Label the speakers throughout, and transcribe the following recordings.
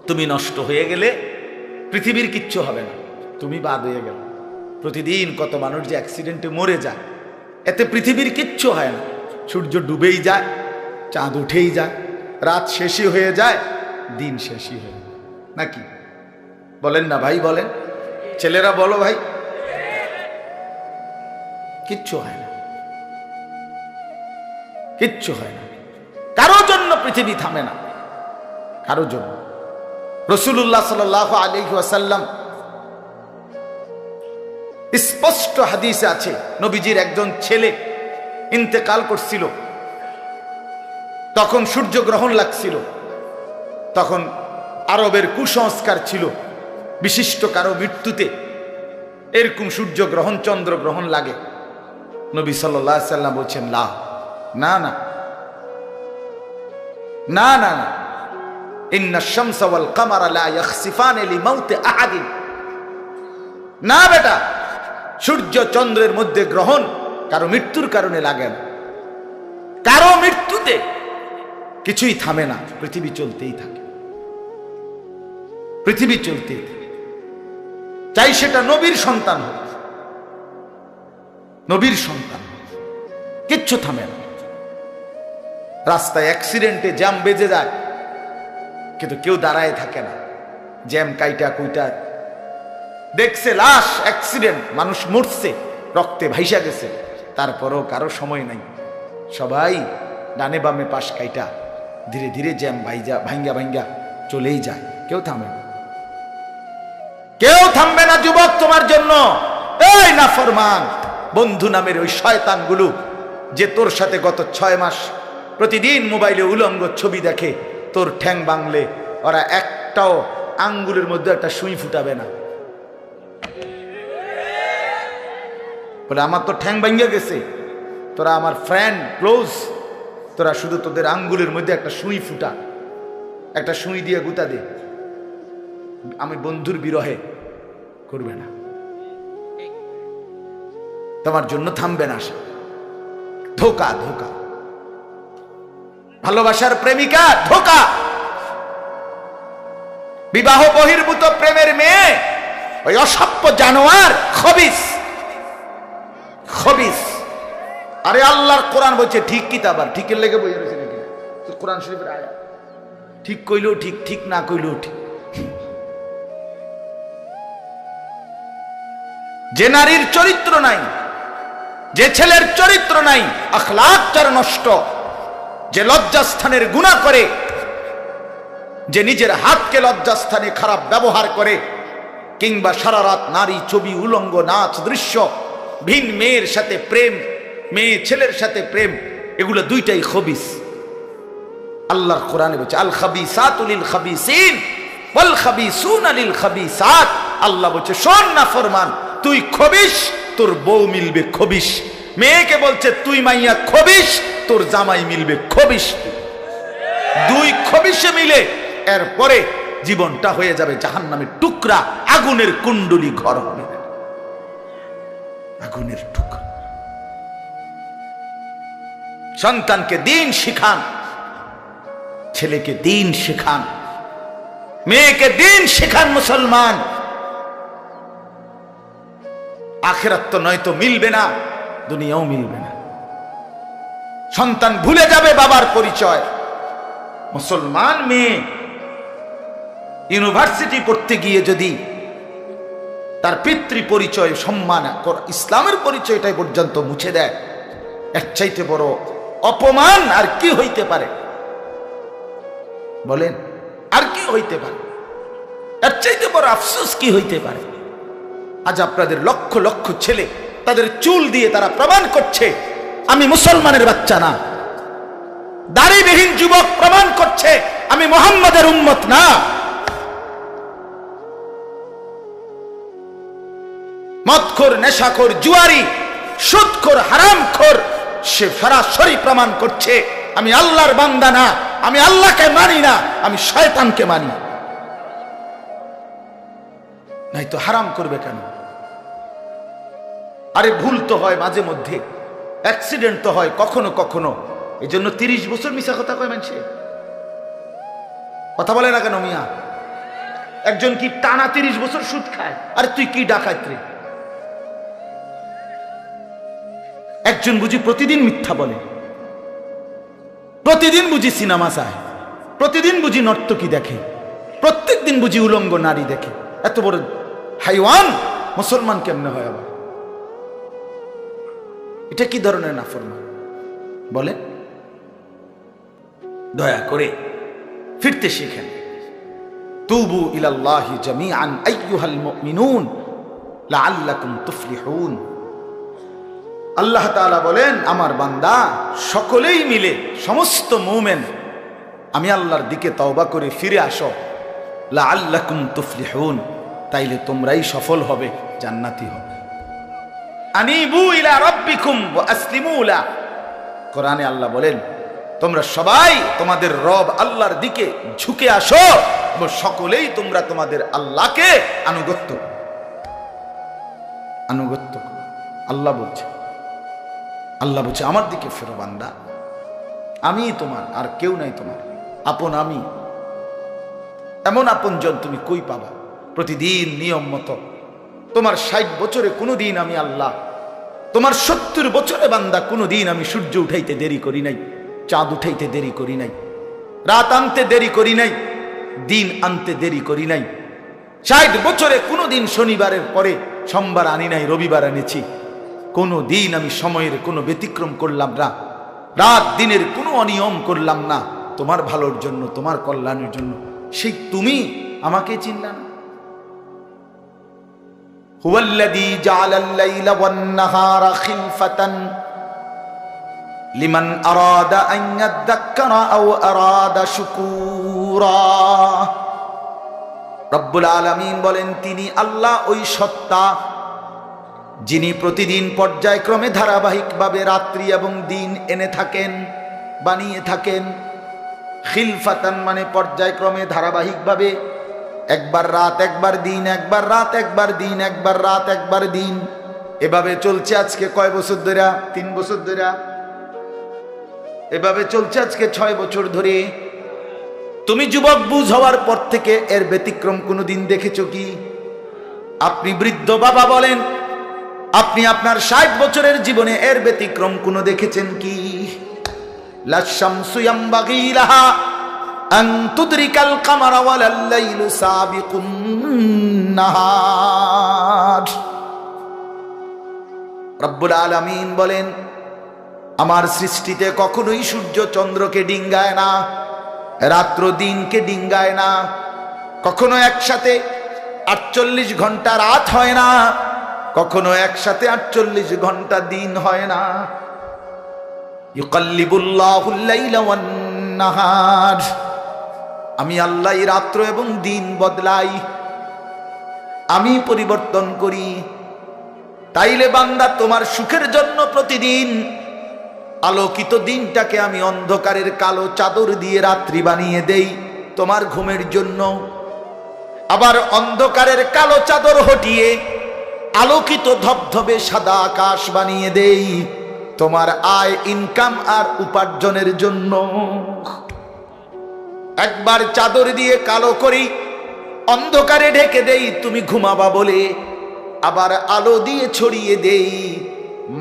Speaker 1: তুমি নষ্ট হয়ে গেলে পৃথিবীর কিচ্ছু হবে না, তুমি বাদ হয়ে গেল। প্রতিদিন কত মানুষ যে অ্যাক্সিডেন্টে মরে যায়, এতে পৃথিবীর কিচ্ছু হয় না। সূর্য ডুবেই যায়, চাঁদ উঠেই যায়, রাত শেষই হয়ে যায়, দিন শেষই হয়ে যায়, নাকি বলেন না ভাই? বলেন ছেলেরা, বলো ভাই। কিচ্ছু হয় না, কিচ্ছু হয় না। কারোর জন্য পৃথিবী থামে না, কারোর জন্য। রাসূলুল্লাহ সাল্লাল্লাহু আলাইহি ওয়াসাল্লাম স্পষ্ট হাদিসে আছে, নবীজির একজন ছেলে ইন্তেকাল করছিল, তখন সূর্যগ্রহণ লাগছিল। তখন আরবের কুসংস্কার ছিল, বিশিষ্ট কারো মৃত্যুতে এরকম সূর্যগ্রহণ চন্দ্রগ্রহণ লাগে। নবী সাল্লাল্লাহু আলাইহি ওয়াসাল্লাম বলছেন, না না না না না না, ইন্না শামসা ওয়াল কামারা লা ইয়াখসিফানি লিমাউতি আহাদিন। না বেটা, সূর্য চন্দ্রের মধ্যে গ্রহণ কারো মৃত্যুর কারণে লাগে না। কারো মৃত্যুতে কিছুই থামে না, পৃথিবী চলতেই থাকে, পৃথিবী চলতেই থাকে। চাই সেটা নবীর সন্তান হোক, নবীর সন্তান, কিচ্ছু থামে না। রাস্তায় অ্যাক্সিডেন্টে জ্যাম বেজে যায়, কিন্তু কেউ দাঁড়ায় থাকে না। জ্যাম কাইটা কুইটা দেখছে, লাশ, অ্যাক্সিডেন্ট, মানুষ মরছে, রক্তে ভাইসা গেছে, তারপরও কারো সময় নাই। সবাই ডানে বামে পাশ কাইটা ধীরে ধীরে জ্যাম ভাঙ্গা ভাঙ্গা চলেই যায়, কেউ থামে না, কেউ থামবে না। যুবক, তোমার জন্য এই নাফরমান বন্ধু নামের ওই শয়তানগুলো যে তোর সাথে গত 6 মাস প্রতিদিন মোবাইলে উলঙ্গ ছবি দেখে, তোর ঠ্যাং বাংলে ওরা একটাও আঙ্গুলের মধ্যে একটা সুই ফুটাবে না। বলে আমার তো ঠ্যাং ভাঙ্গা গেছে, তোরা আমার ফ্রেন্ড ক্লোজ, তোরা শুধু তোদের আঙ্গুলের মধ্যে একটা সুই ফুটা, একটা সুই দিয়ে গুতা দে, আমি বন্ধুর বিরহে করবে না, তোমার জন্য থামবে না সে। ধোকা, ধোকা, ভালোবাসার প্রেমিকা ধোকা, বিবাহ বহির্ভূত প্রেমের মেয়ে ওই অসভ্য জানোয়ার, খবিস, খবিস। আরে আল্লাহর কোরআন বলছে ঠিক কিতাব, আর ঠিকের লেগে বই রয়েছে নাকি? কোরআন শরীফের আয়াত, ঠিক কইলেও ঠিক, ঠিক না কইলেও ঠিক। যে নারীর চরিত্র নাই, যে ছেলের চরিত্র নাই, আখলাক যার নষ্ট, যে লজ্জাস্থানের গুনাহ করে, যে নিজের হাতকে লজ্জাস্থানে খারাপ ব্যবহার করে, কিংবা সারা রাত নারী ছবি, উলঙ্গ নাচ দৃশ্য, ভিন মেয়ের সাথে প্রেম, মেয়ে ছেলের সাথে প্রেম, এগুলো দুইটাই খবিস। আল্লাহর কোরআনে বলছে আল খাবিসাতু লিল খাবিসিন ওয়াল খাবিসুনা লিল খাবিসাত। আল্লাহ বলছে শোন না ফরমান, তুই খবিস, তোর বউ মিলবে খবিস। মেয়েকে বলছে তুই মাইয়া খবিস, তোর জামাই মিলবে খবিস। দুই খবিসে মিলে এরপরে জীবনটা হয়ে যাবে জাহান্নামের টুকরা, আগুনের কুণ্ডলী ঘর হবে, আগুনের টুকরা। সন্তানকে দিন শিখান, ছেলেকে দিন শিখান, মেয়েকে দিন শিখান। মুসলমান, আখিরাত তো নয়তো মিলবে না, দুনিয়াও মিলবে না। সন্তান ভুলে যাবে বাবার পরিচয়। মুসলমান মেয়ে ইউনিভার্সিটি পড়তে গিয়ে যদি তার পিতৃ পরিচয়, সম্মান, ইসলামের পরিচয়টাই পর্যন্ত মুছে দেয়, এর চাইতে বড় অপমান আর কি হইতে পারে? বলেন, আর কি হইতে পারে? এর চাইতে বড় আফসোস কি হইতে পারে? আজ আপনাদের লক্ষ লক্ষ ছেলে তাদের চুল দিয়ে তারা প্রমাণ করছে আমি মুসলমানের বাচ্চা না। দাড়িবিহীন যুবক প্রমাণ করছে আমি মুহাম্মাদের উম্মত না। মদখোর, নেশাখোর, জুয়ারি, সুদখোর, হারামখোর, সে সরাসরি প্রমাণ করছে আমি আল্লাহর বান্দা না, আমি আল্লাহকে মানি না, আমি শয়তানকে মানি। নাই তো হারাম করবে কেন? আরে ভুল তো হয় মাঝে মধ্যে, অ্যাক্সিডেন্ট তো হয় কখনো কখনো, এই জন্য 30 বছর মিশা কথা কয় মানুষে। কথা বলে না কেন মিয়া? একজন কি টানা 30 বছর সুদ খায়? আরে তুই কি ডাকাত রে? একজন বুঝি প্রতিদিন মিথ্যা বলে, প্রতিদিন বুঝি সিনেমা চায়, প্রতিদিন বুঝি নর্তকী দেখে, প্রত্যেক দিন বুঝি উলঙ্গ নারী দেখে। এত বড় হাইওয়ান মুসলমান কেমনে হয় আবার? এটা কি ধরনের নাফরমান বলে? দয়া করে ফিরতে শিখেন। তুবু ইলাল্লাহি জামিআন আইয়ুহাল মুমিনুন লাআল্লাকুম তুফলিহুন। আল্লাহ তাআলা বলেন, আমার বান্দা সকলেই মিলে, সমস্ত মুমিন আমি আল্লাহর দিকে তওবা করে ফিরে আসো, লাআল্লাকুম তুফলিহুন, তাইলে তোমরাই সফল হবে, জান্নাতি হবে। আনিবু ইলা রাব্বিকুম ওয়া আসলিমু লা। কোরআনে আল্লাহ বলেন, তোমরা সবাই তোমাদের রব আল্লাহর দিকে ঝুঁকে আসো এবং সকলেই তোমরা তোমাদের আল্লাহকে আনুগত্য। আল্লাহ বলছে, আল্লাহ বলছে আমার দিকে ফেরো বান্দা, আমি তোমার, আর কেউ নাই তোমার আপন। আমি এমন আপনজন তুমি কই পাবা? প্রতিদিন নিয়ম মতো তোমার 60 বছরে কোনোদিন আমি আল্লাহ, তোমার 70 বছরে বান্দা কোনোদিন আমি সূর্য উঠাইতে দেরি করি নাই, চাঁদ উঠাইতে দেরি করি নাই, রাত আনতে দেরি করি নাই, দিন আনতে দেরি করি নাই। 60 বছরে কোনোদিন শনিবারের পরে সোমবার আনি নাই, রবিবার এনেছি। কোনো দিন আমি সময়ের কোনো ব্যতিক্রম করলাম না, রাত দিনের কোনো অনিয়ম করলাম না, তোমার ভালোর জন্য, তোমার কল্যাণের জন্য। সেই তুমি আমাকে চিনলা না? হুয়াল্লাযী জাআলাল লাইলা ওয়ান নাহারা খিলফাতান লিমান আরাদা আন ইয়াযাক্কারা আও আরাদা শুকুরা। রব্বুল আলামিন বলেন, তিনি আল্লাহ ওই সত্তা যিনি প্রতিদিন পর্যায়ক্রমে ধারাবাহিকভাবে রাত্রি এবং দিন এনে থাকেন, বানিয়ে থাকেন। খিলফাতান মানে পর্যায়ক্রমে ধারাবাহিকভাবে, একবার রাত একবার দিন, একবার রাত একবার দিন, একবার রাত একবার দিন, এভাবে চলছে আজকে কয় বছর ধরে? 3 বছর ধরে। এভাবে চলছে আজকে 6 বছর ধরে। তুমি যুবক বুঝ হওয়ার পর থেকে এর ব্যতিক্রম কোনোদিন দেখেছো কি? আপনি বৃদ্ধ বাবা বলেন, আপনি আপনার 60 বছরের জীবনে এর ব্যতিক্রম কোনো দেখেছেন কি? লাশ-শামসু ইয়ামবাগী লাহা আন তুদরিকাল কামারা ওয়ালাল লাইলু সাবিকুন নাহার। রব্বুল আলামিন বলেন, আমার সৃষ্টিতে কখনোই সূর্য চন্দ্রকে ডিঙ্গায় না, রাত্র দিনকে ডিঙ্গায় না, কখনো একসাথে 48 ঘন্টা রাত হয় না, কখনো একসাথে 48 ঘন্টা দিন হয় না। ইউকাল্লিবুল্লাহুল লাইলা ওয়ান নাহার, আমি আল্লাহ রাত্র এবং দিন বদলাই, আমি পরিবর্তন করি। তাইলে বান্দা তোমার সুখের জন্য প্রতিদিন আলোকিত দিনটাকে আমি অন্ধকারের কালো চাদর দিয়ে রাত্রি বানিয়ে দেই তোমার ঘুমের জন্য, আবার অন্ধকারের কালো চাদর হটিয়ে আলোকিত ধবধবে সাদা আকাশ বানিয়ে দেই তোমার আয়, ইনকাম আর উপার্জনের জন্য। একবার চাদর দিয়ে কালো করি, অন্ধকারে ঢেকে দেই তুমি ঘুমাবা বলে, আবার আলো দিয়ে ছড়িয়ে দেই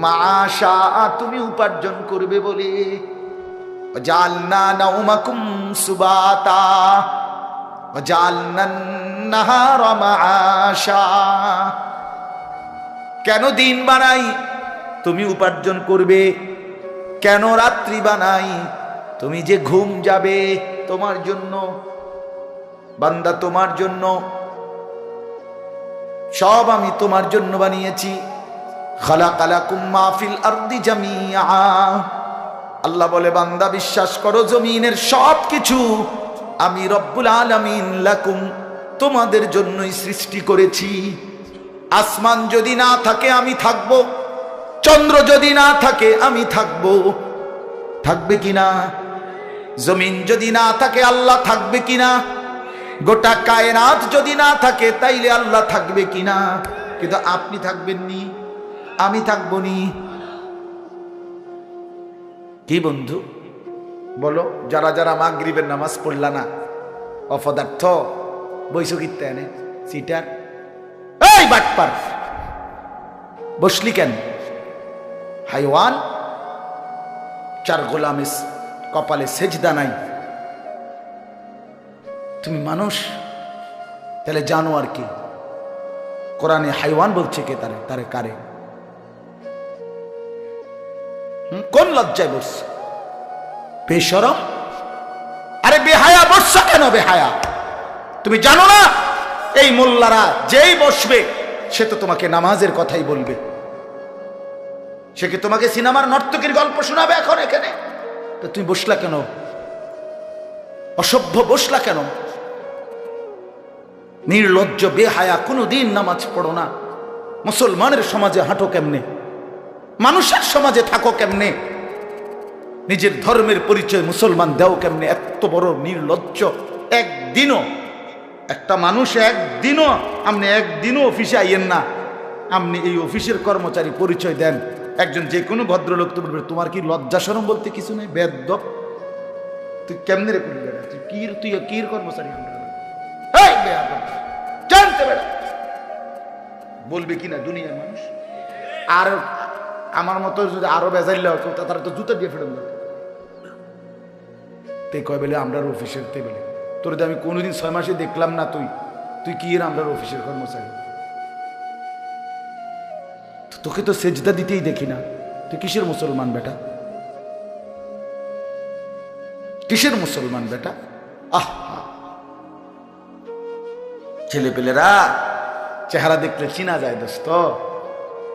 Speaker 1: মাশা তুমি উপার্জন করবে বলে। জালনা নাউমাকুম সুবাতা জালনান নাহারা মাশা। কেন দিন বানাই? তুমি উপার্জন করবে। কেন রাত্রি বানাই? তুমি যে ঘুম যাবে তোমার জন্য। বান্দা তোমার জন্য, সব আমি তোমার জন্য বানিয়েছি। খালাকালাকুম মা ফিল আরদি জামিআ। আল্লাহ বলে, বান্দা বিশ্বাস করো, জমিনের সব কিছু আমি রব্বুল আলামিন লাকুম তোমাদের জন্যই সৃষ্টি করেছি। আসমান যদি না থাকে আমি থাকব, চন্দ্র যদি না থাকে আমি থাকব, থাকবে কিনা? জমিন যদি না থাকে আল্লাহ থাকবে কিনা? গোটা কায়নাত যদি না থাকে তাইলে আল্লাহ থাকবে কিনা? কিন্তু আপনি থাকবেন নি, আমি থাকবো নি। কি বন্ধু বলো, যারা যারা মাগরিবের নামাজ পড়লা না, অপদার্থ, বইছো কিত্তে এনে সিটার, এই বাটপার বসলি কেন? হাইওয়ান, চার গোলামের কপালে সেজদা নাই, তুমি মানুষ, তাহলে জানোয়ার কি? কোরআনে হাইওয়ান বলছে কে? তারে তারে কারে? কোন লজ্জায় বসছে? বেশরম, আরে বেহায়া বসছা কেন? বেহায়া, তুমি জানো না এই মোল্লারা যেই বসবে সে তো তোমাকে নামাজের কথাই বলবে, সে কি তোমাকে সিনেমার নর্তকীর গল্প শোনাবে এখন এখানে? তো তুমি বসলা কেন? অসভ্য বসলা কেন? নির্লজ্জ বেহায়া, কোনোদিন নামাজ পড়ো না, মুসলমানের সমাজে হাঁটো কেমনে? মানুষের সমাজে থাকো কেমনে? নিজের ধর্মের পরিচয় মুসলমান দেও কেমনে? এত বড় নির্লজ্জ। একদিনও একটা মানুষ একদিনও অফিসে আইয়েন না, আপনি এই অফিসের কর্মচারী পরিচয় দেন, একজন যে কোনো ভদ্রলোক তো বলবে তোমার কি লজ্জা শরম বলতে কিছু নেই? বেয়াদব, তুই কেমনে রে করবি? তুই কির কর্মচারী? জানতে বেড়া বলবে কিনা দুনিয়ার মানুষ? আর আমার মতো যদি আরো বেজাইলে তারা তো জুতা দিয়ে ফেরত তে কয় বেলে আমরা অফিসের তে বেলে তোর আমি কোনোদিন 6 মাসে দেখলাম না, তুই কি এর আমরা অফিসের কর্মচারী? তোকে তো সেজদা দিতেই দেখি না, তুই কিসের মুসলমান বেটা? কিসের মুসলমান বেটা? আহ, ছেলে পেলেরা চেহারা দেখলে চিনা যায় দোস্ত।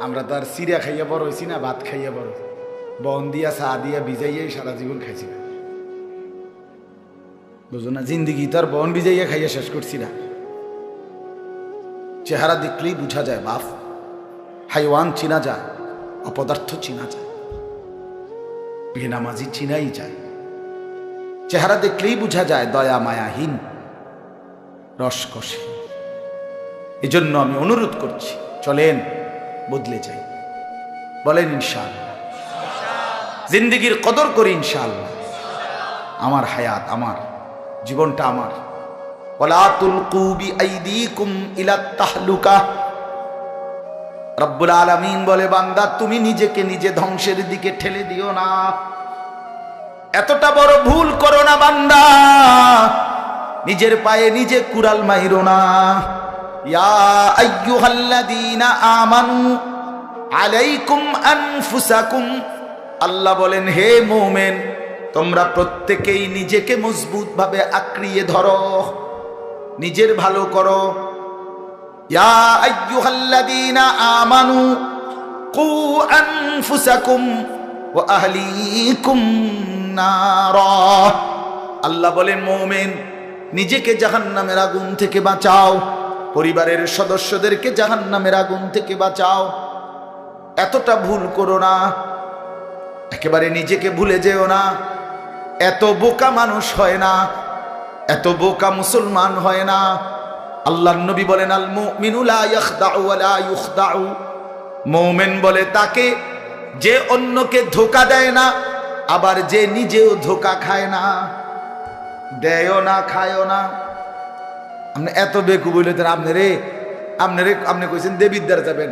Speaker 1: আমরা তো আর সিরিয়া খাইয়া বড় হয়েছি না, ভাত খাইয়া বড়, বন দিয়া চা দিয়া ভিজাইয়াই সারা জীবন খাইছি না, বুঝো না? জিন্দিগি তো আর বন ভিজাইয়া খাইয়া শেষ করছি না। চেহারা দেখলেই বুঝা যায় বাপ, হাইওয়ান চিনা যায়, অপদার্থ চিনা যায়, বেনামাজি চিনাই যায়। চেহারা দেখলেই বুঝা যায় দয়া মায়াহীন, রসকসে। এজন্য আমি অনুরোধ করছি, চলেন বদলে যাই, বলেন ইনশাআল্লাহ। জিন্দেগির কদর করি ইনশাআল্লাহ। আমার হায়াত আমার, জীবনটা আমার। ওয়ালা তুলকু বিআইদিকুম ইলাত তাহলুকা। রব্বুল আলামিন বলে, বান্দা তুমি নিজেকে নিজে ধ্বংসের দিকে ঠেলে দিও না, এতটা বড় ভুল করো না বান্দা, নিজের পায়ে নিজে কুড়াল মাইরো না। ইয়া আইয়ুহাল্লাযীনা আমানু আলাইকুম আনফুসাকুম, আল্লাহ বলেন হে মুমিন তোমরা প্রত্যেকেই নিজেকে মজবুত ভাবে আঁকড়িয়ে ধরো, নিজের ভালো করো। ইয়া আইয়ুহাল্লাযীনা আমানু কু আনফুসাকুম ওয়া আহলিকুম নারা, আল্লাহ বলেন মুমিন নিজেকে জাহান্নামের আগুন থেকে বাঁচাও, পরিবারের সদস্যদেরকে জাহান্নামের আগুন থেকে বাঁচাও। এতটা ভুল করো না, একেবারে নিজেকে ভুলে যেও না। এত বোকা মানুষ হয় না, এত বোকা মুসলমান হয় না। আল্লাহর নবী বলেন, আল মুমিনু লা ইয়াখদাউ ওয়া লা ইউখদাউ, মুমিন বলে তাকে যে অন্যকে ধোঁকা দেয় না, আবার যে নিজেও ধোঁকা খায় না। দেয়ও না, খায়ও না। আপনি এত বেকু বললেন, আপনি কইছেন দেবিদ্বার যাবেন,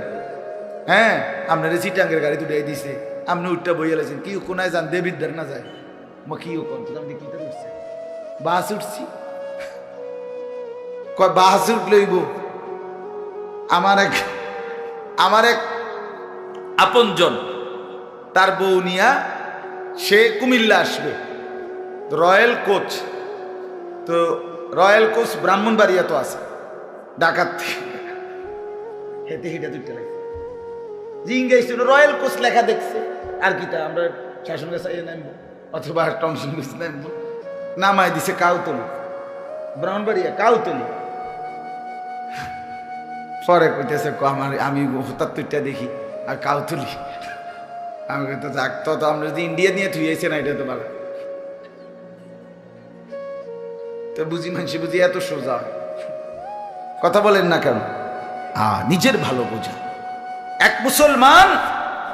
Speaker 1: হ্যাঁ আপনারে চিটাঙ্গের গাড়ি দুটাই দিছে, আপনি উঠটা বইয়া লাইছেন, কি কোনায় যান দেবিদ্বার না যায়? মা কি আপনি কি উঠছে? বাস উঠছি, কয় বাস উঠলইব। আমার এক আপনজন, তার বউ নিয়া সে কুমিল্লা আসবে, রয়্যাল কোচ, তো রয়্যাল কোচ ব্রাহ্মণবাড়িয়া তো আছে, ডাকাত হেঁটে হেঁটে দুইটা লাগছে, জিঙ্গাইছিল রয়্যাল কোচ লেখা দেখছে, আর কিটা আমরা শাসন গাছ নামবো অথবা টমসন গাছ নামবো, নামায় দিছে কাউতলি, ব্রাহ্মণবাড়িয়া কাউতলি। পরে কইতেছে আমি হঠাৎ তুইটা দেখি আর কাউতলি, আমি তো যাক, তো আমরা যদি ইন্ডিয়া নিয়ে থুইয়েছে না, এটা তো ভালো তো বুঝি, মানুষ বুঝি এত সোজা কথা বলেন না কেন? নিজের ভালো বোঝা এক মুসলমান,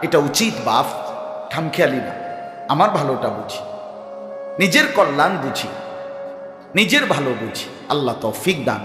Speaker 1: এটা উচিত বাপ, খামখেয়ালি না। আমার ভালোটা বুঝি, নিজের কল্যাণ বুঝি, নিজের ভালো বুঝি। আল্লাহ তৌফিক দান।